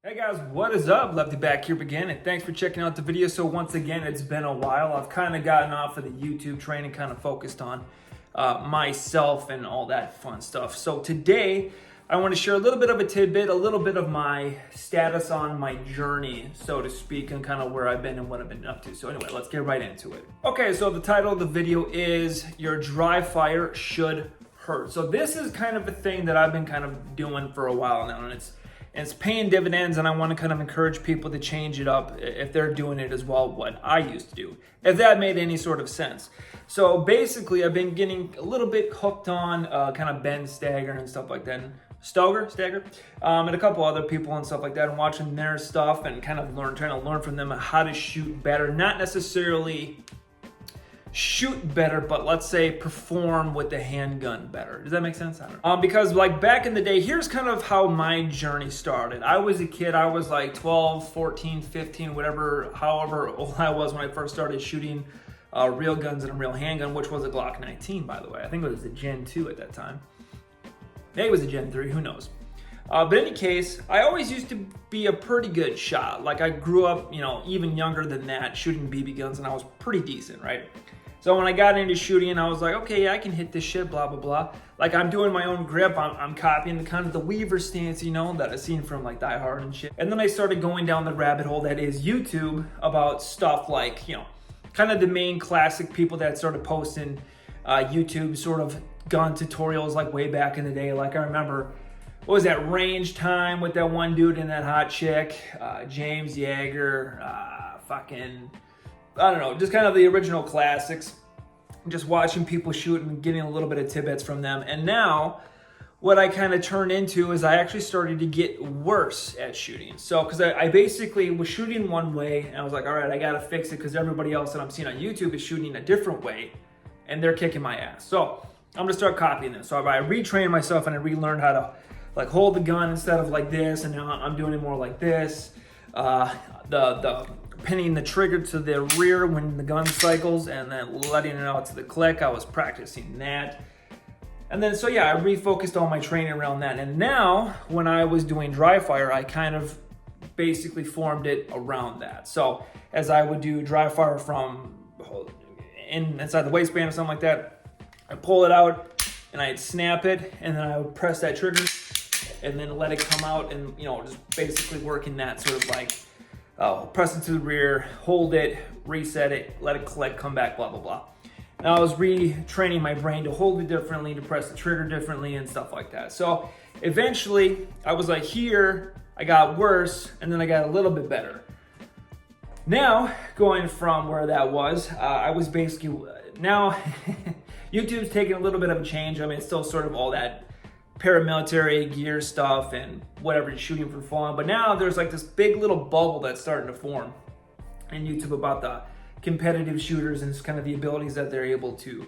Hey guys, what is up? Lefty back here again, and thanks for checking out the video. So once again, it's been a while. I've kind of gotten off of the YouTube training, kind of focused on myself and all that fun stuff. So today, I want to share a little bit of a tidbit, a little bit of my status on my journey, so to speak, and kind of where I've been and what I've been up to. So anyway, let's get right into it. Okay, so the title of the video is Your Dry Fire Should Hurt. So this is kind of a thing that I've been kind of doing for a while now, and it's paying dividends, and I want to kind of encourage people to change it up if they're doing it as well, what I used to do, if that made any sort of sense. So basically, I've been getting a little bit hooked on kind of Ben Stagger and stuff like that, and Stagger, and a couple other people and stuff like that, and watching their stuff and kind of trying to learn from them how to shoot better, not necessarily shoot better, but let's say perform with the handgun better. Does that make sense? I don't know. Because like back in the day, here's kind of how my journey started. I was a kid, I was like 12, 14, 15, whatever, however old I was when I first started shooting real guns and a real handgun, which was a Glock 19, by the way. I think it was a Gen 2 at that time. Maybe it was a Gen 3, who knows. But in any case, I always used to be a pretty good shot. Like I grew up, even younger than that, shooting BB guns, and I was pretty decent, right? So when I got into shooting, I was like, okay, yeah, I can hit this shit, blah, blah, blah. Like I'm doing my own grip. I'm copying the kind of the Weaver stance, that I've seen from like Die Hard and shit. And then I started going down the rabbit hole that is YouTube about stuff like, kind of the main classic people that started posting YouTube sort of gun tutorials like way back in the day. Like I remember, what was that, Range Time with that one dude and that hot chick, James Yeager, I don't know, just kind of the original classics, just watching people shoot and getting a little bit of tidbits from them. And now what I kind of turned into is I actually started to get worse at shooting. So, because I basically was shooting one way and I was like, all right, I got to fix it because everybody else that I'm seeing on YouTube is shooting a different way and they're kicking my ass. So I'm going to start copying them. So I retrained myself and I relearned how to like hold the gun instead of like this, and now I'm doing it more like this. The pinning the trigger to the rear when the gun cycles and then letting it out to the click. I was practicing that. And then, so yeah, I refocused all my training around that. And now when I was doing Dryfire, I kind of basically formed it around that. So as I would do Dryfire from inside the waistband or something like that, I'd pull it out and I'd snap it and then I would press that trigger and then let it come out and, just basically working that sort of like, press it to the rear, hold it, reset it, let it click, come back, blah, blah, blah. And I was retraining my brain to hold it differently, to press the trigger differently and stuff like that. So eventually I was like here, I got worse, and then I got a little bit better. Now, going from where that was, I was basically, now YouTube's taking a little bit of a change. I mean, it's still sort of all that paramilitary gear stuff and whatever, you're shooting for fun. But now there's like this big little bubble that's starting to form in YouTube about the competitive shooters and kind of the abilities that they're able to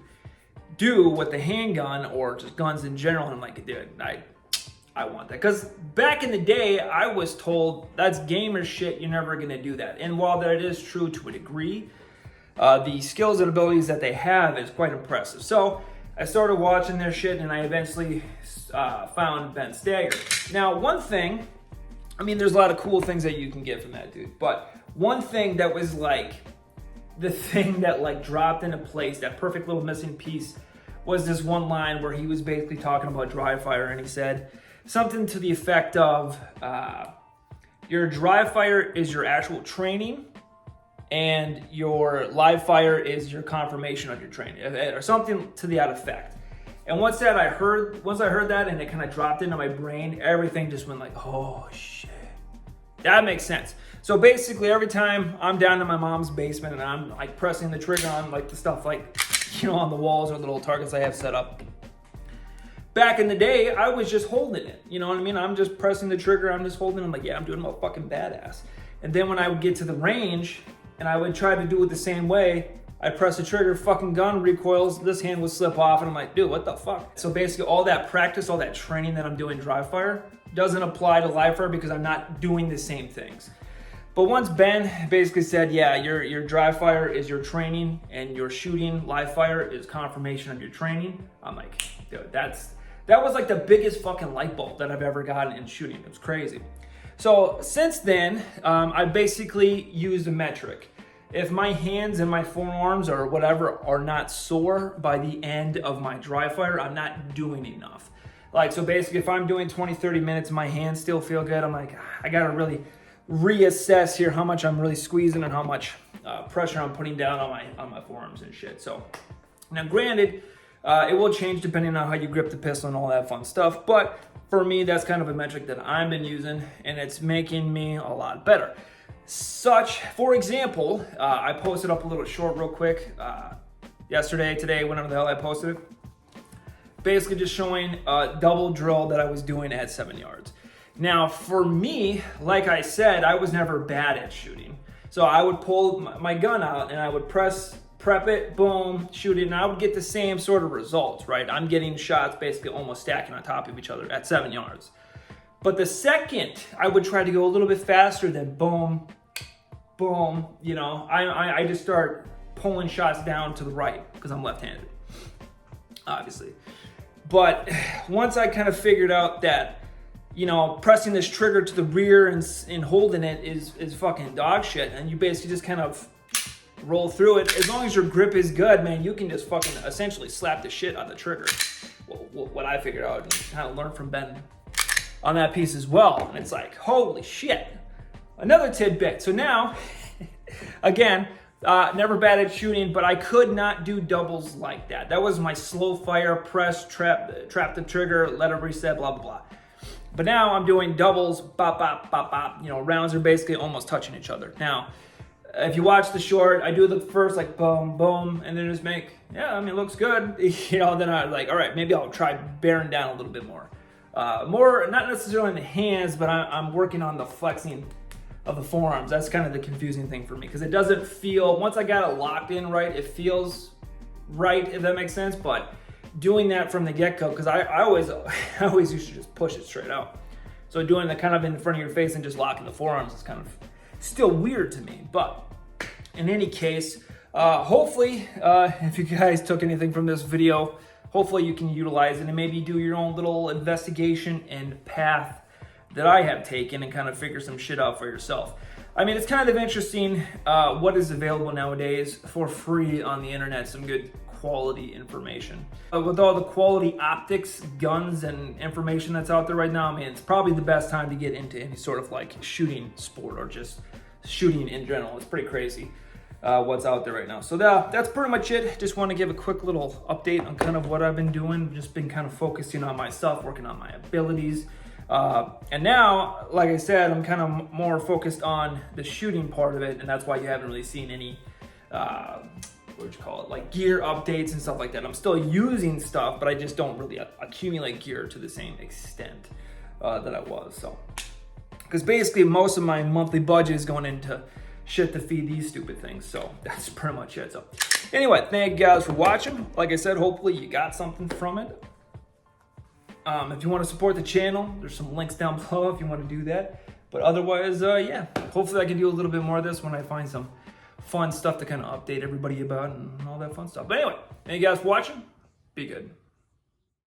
do with the handgun or just guns in general. And I'm like, dude, I want that. Because back in the day, I was told that's gamer shit, you're never gonna do that. And while that is true to a degree, the skills and abilities that they have is quite impressive. So I started watching their shit and I eventually found Ben Stagger. Now, one thing, I mean, there's a lot of cool things that you can get from that dude, but one thing that was like the thing that like dropped into place, that perfect little missing piece, was this one line where he was basically talking about Dryfire and he said something to the effect of, your Dryfire is your actual training and your live fire is your confirmation of your training, or something to that effect. And once I heard that and it kind of dropped into my brain, everything just went like, oh shit, that makes sense. So basically every time I'm down in my mom's basement and I'm like pressing the trigger on like the stuff like, on the walls or the little targets I have set up, back in the day, I was just holding it, you know what I mean? I'm just pressing the trigger, I'm just holding it, I'm like, yeah, I'm doing my fucking badass. And then when I would get to the range and I would try to do it the same way, I press the trigger, fucking gun recoils, this hand would slip off, and I'm like, dude, what the fuck? So basically all that practice, all that training that I'm doing Dryfire doesn't apply to live fire because I'm not doing the same things. But once Ben basically said, yeah, your Dryfire is your training and your shooting live fire is confirmation of your training, I'm like, dude, that was like the biggest fucking light bulb that I've ever gotten in shooting. It was crazy. So since then, I basically used a metric. If my hands and my forearms or whatever are not sore by the end of my dry fire, I'm not doing enough. Like, so basically if I'm doing 20, 30 minutes, my hands still feel good, I'm like, I gotta really reassess here how much I'm really squeezing and how much pressure I'm putting down on my forearms and shit. So now granted, it will change depending on how you grip the pistol and all that fun stuff, but for me, that's kind of a metric that I've been using, and it's making me a lot better. For example, I posted up a little short real quick yesterday, today, whenever the hell I posted it. Basically just showing a double drill that I was doing at 7 yards. Now, for me, like I said, I was never bad at shooting. So I would pull my gun out and I would prep it, boom, shoot it, and I would get the same sort of results, right? I'm getting shots basically almost stacking on top of each other at 7 yards. But the second I would try to go a little bit faster than boom, boom, you know, I just start pulling shots down to the right because I'm left-handed, obviously. But once I kind of figured out that, you know, pressing this trigger to the rear and holding it is fucking dog shit, and you basically just kind of roll through it. As long as your grip is good, man, you can just fucking essentially slap the shit on the trigger. What I figured out and kind of learned from Ben on that piece as well. And it's like, holy shit. Another tidbit. So now, again, never bad at shooting, but I could not do doubles like that. That was my slow fire, press, trap the trigger, let it reset, blah, blah, blah. But now I'm doing doubles, bop, bop, bop, bop. You know, rounds are basically almost touching each other. Now, if you watch the short, I do the first like boom, boom, and then just make, yeah, I mean, it looks good. You know, then I'm like, all right, maybe I'll try bearing down a little bit more. More, not necessarily in the hands, but I'm working on the flexing of the forearms. That's kind of the confusing thing for me because it doesn't feel, once I got it locked in right, it feels right, if that makes sense. But doing that from the get-go, because I always used to just push it straight out. So doing the kind of in front of your face and just locking the forearms is kind of still weird to me. But in any case, hopefully, if you guys took anything from this video, hopefully you can utilize it and maybe do your own little investigation and path that I have taken and kind of figure some shit out for yourself. I mean, it's kind of interesting what is available nowadays for free on the internet, some good quality information. With all the quality optics, guns, and information that's out there right now, I mean, it's probably the best time to get into any sort of like shooting sport or just shooting in general. It's pretty crazy what's out there right now. So that's pretty much it. Just want to give a quick little update on kind of what I've been doing. Just been kind of focusing on myself, working on my abilities. And now, like I said, I'm kind of more focused on the shooting part of it, and that's why you haven't really seen any, like gear updates and stuff like that. I'm still using stuff, but I just don't really accumulate gear to the same extent that I was. So, because basically most of my monthly budget is going into shit to feed these stupid things. So that's pretty much it. So anyway, thank you guys for watching. Like I said, hopefully you got something from it. If you want to support the channel, there's some links down below if you want to do that. But otherwise, yeah, hopefully I can do a little bit more of this when I find some fun stuff to kind of update everybody about and all that fun stuff. But anyway, thank you guys for watching. Be good.